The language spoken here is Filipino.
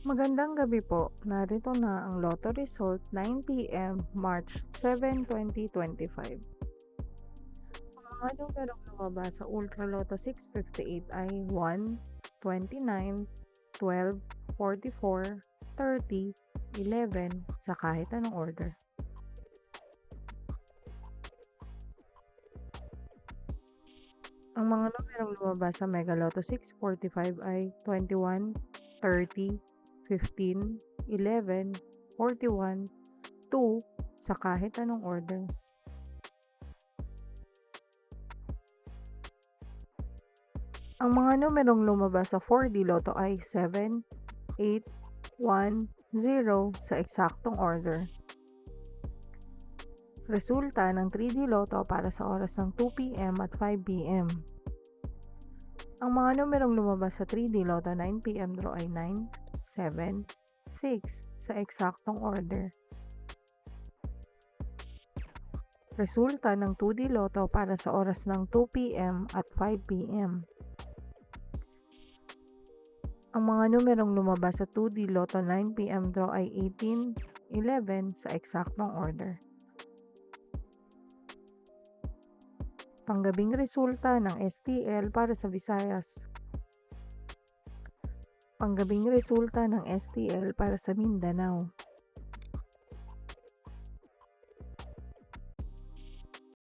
Magandang gabi po. Narito na ang Lotto result 9 p.m. March 7, 2025. Ang mga numerong lumabas sa Ultra Lotto 658 ay 1, 29, 12, 44, 30, 11 sa kahit anong order. Ang mga numerong lumabas sa Mega Lotto 645 ay 21, 30, 15, 11, 41, 2 sa kahit anong order. Ang mga numerong lumabas sa 4D Lotto ay 7, 8, 1, 0 sa eksaktong order. Resulta ng 3D Lotto para sa oras ng 2 p.m. at 5 p.m. Ang mga numerong lumabas sa 3D Lotto 9 p.m. draw ay 9, 7, 6 sa eksaktong order. Resulta ng 2D Lotto para sa oras ng 2 p.m. at 5 p.m. Ang mga numerong lumabas sa 2D Lotto 9 p.m. draw ay 18, 11 sa eksaktong order. Panggabing resulta ng STL para sa Visayas. Panggabing resulta ng STL para sa Mindanao.